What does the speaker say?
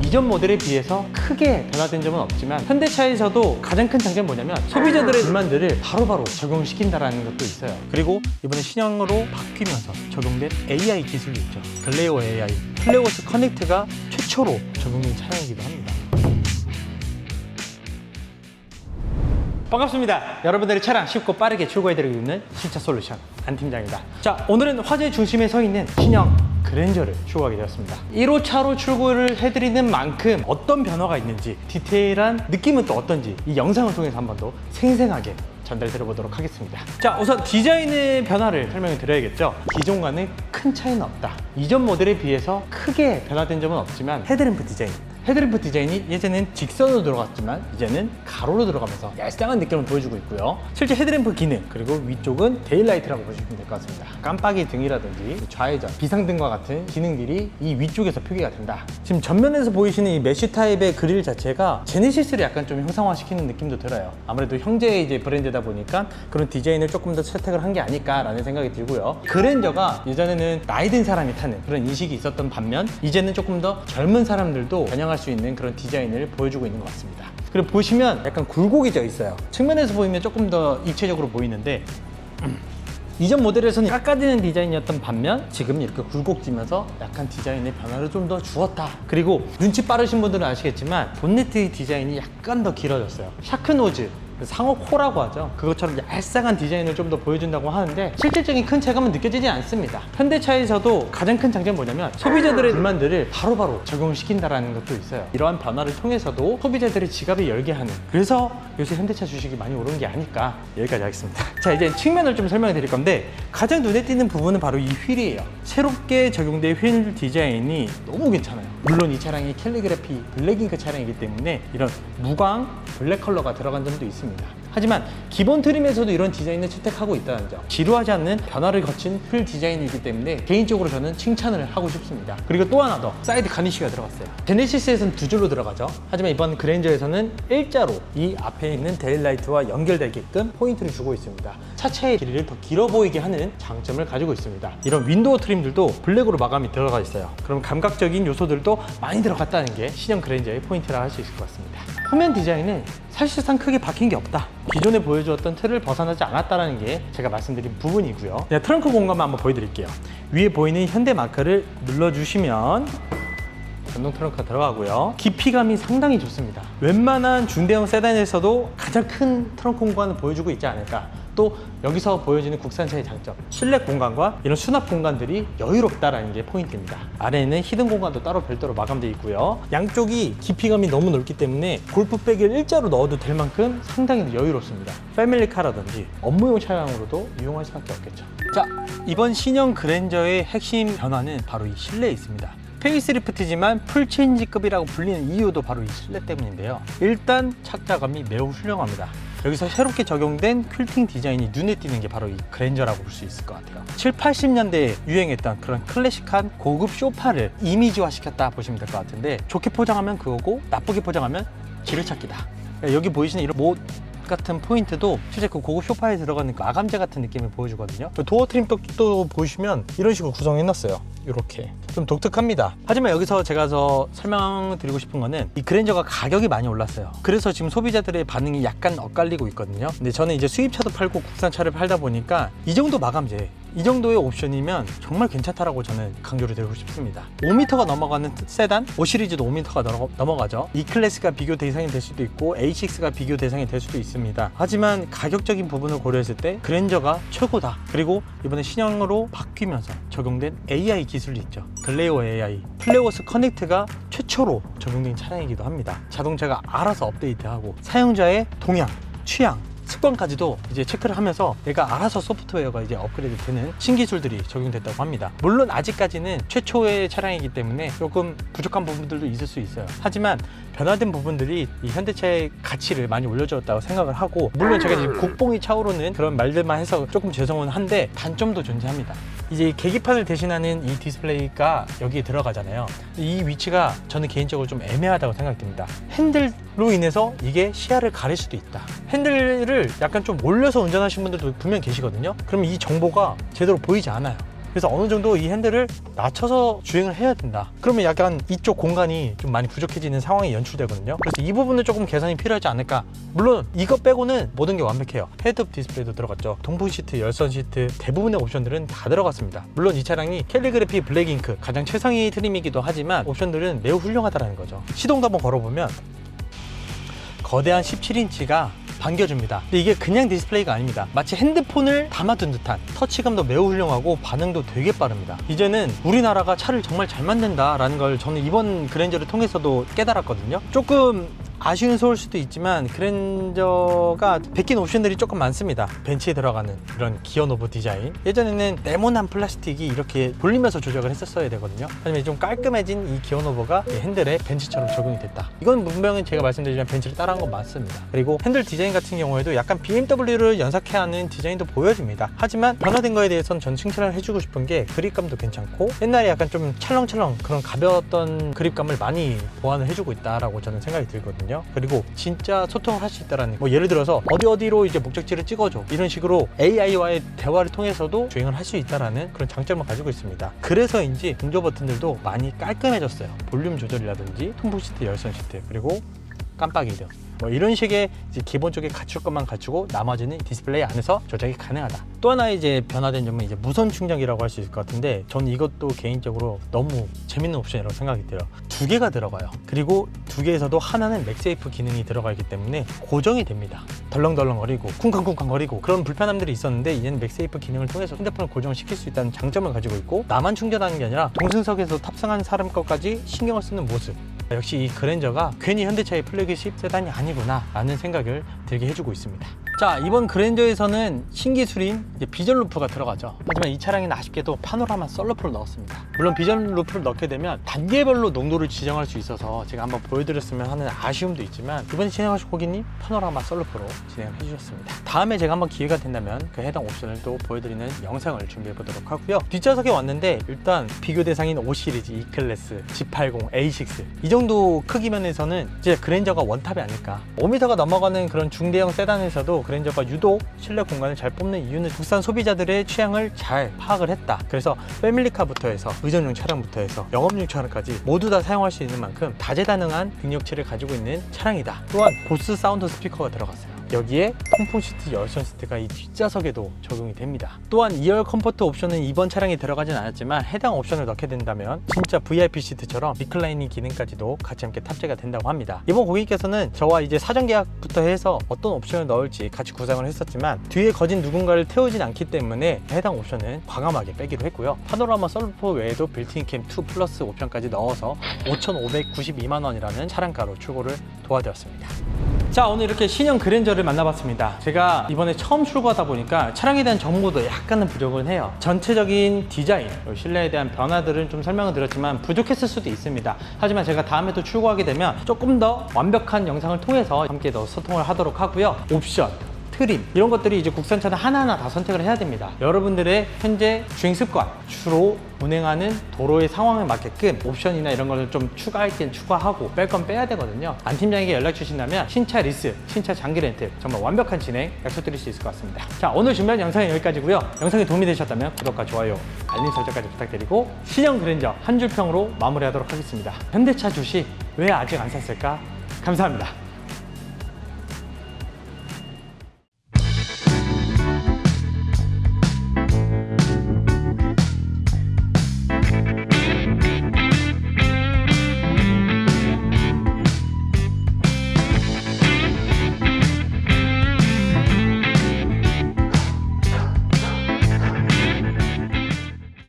이전 모델에 비해서 크게 변화된 점은 없지만 현대차에서도 가장 큰 장점은 뭐냐면 소비자들의 불만들을 바로바로 적용시킨다는 것도 있어요. 그리고 이번에 신형으로 바뀌면서 적용된 AI 기술이 있죠. 글레이오 AI, 플레워스 커넥트가 최초로 적용된 차량이기도 합니다. 반갑습니다. 여러분들의 차량 쉽고 빠르게 출고해드리고 있는 신차 솔루션 안 팀장입니다. 자, 오늘은 화제 중심에 서 있는 신형 그랜저를 출고하게 되었습니다. 1호차로 출고를 해드리는 만큼 어떤 변화가 있는지 디테일한 느낌은 또 어떤지 이 영상을 통해서 한 번 더 생생하게 전달드려 보도록 하겠습니다. 자, 우선 디자인의 변화를 설명을 드려야겠죠. 기존과는 큰 차이는 없다. 이전 모델에 비해서 크게 변화된 점은 없지만 헤드램프 디자인이 예전엔 직선으로 들어갔지만 이제는 가로로 들어가면서 얄쌍한 느낌을 보여주고 있고요. 실제 헤드램프 기능 그리고 위쪽은 데일라이트라고 보시면 될 것 같습니다. 깜빡이 등이라든지 좌회전, 비상등과 같은 기능들이 이 위쪽에서 표기가 된다. 지금 전면에서 보이시는 이 메쉬 타입의 그릴 자체가 제네시스를 약간 좀 형상화시키는 느낌도 들어요. 아무래도 형제 이제 브랜드다 보니까 그런 디자인을 조금 더 채택을 한 게 아닐까라는 생각이 들고요. 그랜저가 예전에는 나이 든 사람이 타는 그런 인식이 있었던 반면 이제는 조금 더 젊은 사람들도 변형할 수 있는 그런 디자인을 보여주고 있는 것 같습니다. 그리고 보시면 약간 굴곡이 져 있어요. 측면에서 보이면 조금 더 입체적으로 보이는데 이전 모델에서는 깎아지는 디자인이었던 반면 지금 이렇게 굴곡지면서 약간 디자인의 변화를 좀 더 주었다. 그리고 눈치 빠르신 분들은 아시겠지만 본네트 디자인이 약간 더 길어졌어요. 샤크노즈, 상어 코라고 하죠. 그것처럼 얄쌍한 디자인을 좀 더 보여준다고 하는데 실질적인 큰 체감은 느껴지지 않습니다. 현대차에서도 가장 큰 장점은 뭐냐면 소비자들의 불만들을 바로바로 적용시킨다는 것도 있어요. 이러한 변화를 통해서도 소비자들의 지갑을 열게 하는, 그래서 요새 현대차 주식이 많이 오른 게 아닐까. 여기까지 하겠습니다. 자, 이제 측면을 좀 설명해 드릴 건데 가장 눈에 띄는 부분은 바로 이 휠이에요. 새롭게 적용된 휠 디자인이 너무 괜찮아요. 물론 이 차량이 캘리그래피 블랙잉크 차량이기 때문에 이런 무광 블랙 컬러가 들어간 점도 있습니다. 하지만 기본 트림에서도 이런 디자인을 채택하고 있다는 점, 지루하지 않는 변화를 거친 휠 디자인이기 때문에 개인적으로 저는 칭찬을 하고 싶습니다. 그리고 또 하나 더, 사이드 가니쉬가 들어갔어요. 제네시스에서는 두 줄로 들어가죠. 하지만 이번 그랜저에서는 일자로 이 앞에 있는 데일라이트와 연결되게끔 포인트를 주고 있습니다. 차체의 길이를 더 길어 보이게 하는 장점을 가지고 있습니다. 이런 윈도우 트림들도 블랙으로 마감이 들어가 있어요. 그럼 감각적인 요소들도 많이 들어갔다는 게 신형 그랜저의 포인트라 할 수 있을 것 같습니다. 후면 디자인은 사실상 크게 바뀐 게 없다. 기존에 보여주었던 틀을 벗어나지 않았다는 게 제가 말씀드린 부분이고요. 트렁크 공간만 한번 보여드릴게요. 위에 보이는 현대 마크를 눌러주시면 전동 트렁크가 들어가고요. 깊이감이 상당히 좋습니다. 웬만한 중대형 세단에서도 가장 큰 트렁크 공간을 보여주고 있지 않을까. 또 여기서 보여지는 국산차의 장점, 실내 공간과 이런 수납 공간들이 여유롭다라는 게 포인트입니다. 아래에는 히든 공간도 따로 별도로 마감되어 있고요. 양쪽이 깊이감이 너무 넓기 때문에 골프백을 일자로 넣어도 될 만큼 상당히 여유롭습니다. 패밀리카라든지 업무용 차량으로도 이용할 수밖에 없겠죠. 자, 이번 신형 그랜저의 핵심 변화는 바로 이 실내에 있습니다. 페이스리프트지만 풀체인지급이라고 불리는 이유도 바로 이 실내 때문인데요. 일단 착자감이 매우 훌륭합니다. 여기서 새롭게 적용된 퀼팅 디자인이 눈에 띄는 게 바로 이 그랜저라고 볼 수 있을 것 같아요. 7, 80년대에 유행했던 그런 클래식한 고급 소파를 이미지화 시켰다 보시면 될 것 같은데, 좋게 포장하면 그거고 나쁘게 포장하면 지뢰찾기다. 여기 보이시는 이런 못 같은 포인트도 실제 그 고급 소파에 들어가는 그 아감제 같은 느낌을 보여주거든요. 도어 트림도 보시면 이런 식으로 구성해놨어요. 이렇게 좀 독특합니다. 하지만 여기서 제가 더 설명드리고 싶은 거는 이 그랜저가 가격이 많이 올랐어요. 그래서 지금 소비자들의 반응이 약간 엇갈리고 있거든요. 근데 저는 이제 수입차도 팔고 국산차를 팔다 보니까 이 정도 마감재, 이 정도의 옵션이면 정말 괜찮다라고 저는 강조를 드리고 싶습니다. 5m가 넘어가는 세단, 5 시리즈도 5m가 넘어가죠. E클래스가 비교 대상이 될 수도 있고 A6가 비교 대상이 될 수도 있습니다. 하지만 가격적인 부분을 고려했을 때 그랜저가 최고다. 그리고 이번에 신형으로 바뀌면서 적용된 AI 기술이 있죠. 글레이오 AI, 플레워스 커넥트가 최초로 적용된 차량이기도 합니다. 자동차가 알아서 업데이트하고 사용자의 동향, 취향, 습관까지도 이제 체크를 하면서 내가 알아서 소프트웨어가 이제 업그레이드 되는 신기술들이 적용됐다고 합니다. 물론 아직까지는 최초의 차량이기 때문에 조금 부족한 부분들도 있을 수 있어요. 하지만 변화된 부분들이 이 현대차의 가치를 많이 올려주었다고 생각을 하고, 물론 제가 지금 국뽕이 차오르는 그런 말들만 해서 조금 죄송은 한데 단점도 존재합니다. 이제 계기판을 대신하는 이 디스플레이가 여기에 들어가잖아요. 이 위치가 저는 개인적으로 좀 애매하다고 생각됩니다. 핸들로 인해서 이게 시야를 가릴 수도 있다. 핸들을 약간 좀 올려서 운전하시는 분들도 분명 계시거든요. 그러면 이 정보가 제대로 보이지 않아요. 그래서 어느 정도 이 핸들을 낮춰서 주행을 해야 된다. 그러면 약간 이쪽 공간이 좀 많이 부족해지는 상황이 연출되거든요. 그래서 이 부분은 조금 개선이 필요하지 않을까. 물론 이것 빼고는 모든 게 완벽해요. 헤드업 디스플레이도 들어갔죠. 동풍 시트, 열선 시트, 대부분의 옵션들은 다 들어갔습니다. 물론 이 차량이 캘리그래피 블랙잉크 가장 최상위 트림이기도 하지만 옵션들은 매우 훌륭하다는 거죠. 시동도 한번 걸어보면 거대한 17인치가 반겨줍니다. 근데 이게 그냥 디스플레이가 아닙니다. 마치 핸드폰을 담아둔 듯한 터치감도 매우 훌륭하고 반응도 되게 빠릅니다. 이제는 우리나라가 차를 정말 잘 만든다라는 걸 저는 이번 그랜저를 통해서도 깨달았거든요. 조금 아쉬운 소일 수도 있지만 그랜저가 베낀 옵션들이 조금 많습니다. 벤치에 들어가는 이런 기어노브 디자인, 예전에는 네모난 플라스틱이 이렇게 돌리면서 조작을 했었어야 되거든요. 하지만 좀 깔끔해진 이 기어노브가 핸들에 벤치처럼 적용이 됐다. 이건 분명히 제가 말씀드리지만 벤치를 따라한 건 맞습니다. 그리고 핸들 디자인 같은 경우에도 약간 BMW를 연상케 하는 디자인도 보여집니다. 하지만 변화된 거에 대해서는 전 칭찬을 해주고 싶은 게 그립감도 괜찮고, 옛날에 약간 좀 찰렁찰렁 그런 가벼웠던 그립감을 많이 보완을 해주고 있다라고 저는 생각이 들거든요. 그리고 진짜 소통을 할 수 있다라는, 뭐 예를 들어서 어디로 이제 목적지를 찍어줘, 이런 식으로 AI와의 대화를 통해서도 주행을 할 수 있다라는 그런 장점을 가지고 있습니다. 그래서인지 공조 버튼들도 많이 깔끔해졌어요. 볼륨 조절이라든지 통풍 시트, 열선 시트, 그리고 깜빡이 등 뭐 이런 식의 이제 기본적인 갖출 것만 갖추고 나머지는 디스플레이 안에서 조작이 가능하다. 또 하나 이제 변화된 점은 이제 무선 충전기라고 할 수 있을 것 같은데, 저는 이것도 개인적으로 너무 재밌는 옵션이라고 생각이 들어요. 두 개가 들어가요. 그리고 두 개에서도 하나는 맥세이프 기능이 들어가 있기 때문에 고정이 됩니다. 덜렁덜렁거리고 쿵쾅쿵쾅거리고 그런 불편함들이 있었는데, 이제는 맥세이프 기능을 통해서 핸드폰을 고정을 시킬 수 있다는 장점을 가지고 있고, 나만 충전하는 게 아니라 동승석에서 탑승한 사람 것까지 신경을 쓰는 모습, 역시 이 그랜저가 괜히 현대차의 플래그십 세단이 아니구나 라는 생각을 들게 해주고 있습니다. 자, 이번 그랜저에서는 신기술인 비전 루프가 들어가죠. 하지만 이 차량에는 아쉽게도 파노라마 썬루프를 넣었습니다. 물론 비전 루프를 넣게 되면 단계별로 농도를 지정할 수 있어서 제가 한번 보여드렸으면 하는 아쉬움도 있지만, 이번에 진행하실 고객님 파노라마 썬루프로 진행을 해주셨습니다. 다음에 제가 한번 기회가 된다면 그 해당 옵션을 또 보여드리는 영상을 준비해 보도록 하고요. 뒷좌석에 왔는데 일단 비교 대상인 5시리즈, E클래스, G80, A6 이 정도 크기면에서는 이제 그랜저가 원탑이 아닐까. 5m가 넘어가는 그런 중대형 세단에서도 그랜저가 유독 실내 공간을 잘 뽑는 이유는 국산 소비자들의 취향을 잘 파악을 했다. 그래서 패밀리카부터 해서 의전용 차량부터 해서 영업용 차량까지 모두 다 사용할 수 있는 만큼 다재다능한 능력치를 가지고 있는 차량이다. 또한 보스 사운드 스피커가 들어갔어요. 여기에 통풍 시트, 열선 시트가 이 뒷좌석에도 적용이 됩니다. 또한 2열 컴포트 옵션은 이번 차량에 들어가진 않았지만, 해당 옵션을 넣게 된다면 진짜 VIP 시트처럼 리클라이닝 기능까지도 같이 함께 탑재가 된다고 합니다. 이번 고객님께서는 저와 이제 사전 계약부터 해서 어떤 옵션을 넣을지 같이 구상을 했었지만, 뒤에 거진 누군가를 태우진 않기 때문에 해당 옵션은 과감하게 빼기로 했고요. 파노라마 썬루프 외에도 빌트인 캠 2 플러스 옵션까지 넣어서 5,592만 원이라는 차량가로 출고를 도와드렸습니다. 자, 오늘 이렇게 신형 그랜저를 만나봤습니다. 제가 이번에 처음 출고하다 보니까 차량에 대한 정보도 약간은 부족은 해요. 전체적인 디자인, 실내에 대한 변화들은 좀 설명을 드렸지만 부족했을 수도 있습니다. 하지만 제가 다음에 또 출고하게 되면 조금 더 완벽한 영상을 통해서 함께 더 소통을 하도록 하고요. 옵션, 트림 이런 것들이 이제 국산차는 하나하나 다 선택을 해야 됩니다. 여러분들의 현재 주행 습관, 주로 운행하는 도로의 상황에 맞게끔 옵션이나 이런 거를 좀 추가할 땐 추가하고 뺄 건 빼야 되거든요. 안 팀장에게 연락 주신다면 신차 리스, 신차 장기 렌트 정말 완벽한 진행 약속드릴 수 있을 것 같습니다. 자, 오늘 준비한 영상은 여기까지고요. 영상이 도움이 되셨다면 구독과 좋아요, 알림 설정까지 부탁드리고, 신형 그랜저 한 줄 평으로 마무리하도록 하겠습니다. 현대차 주식 왜 아직 안 샀을까? 감사합니다.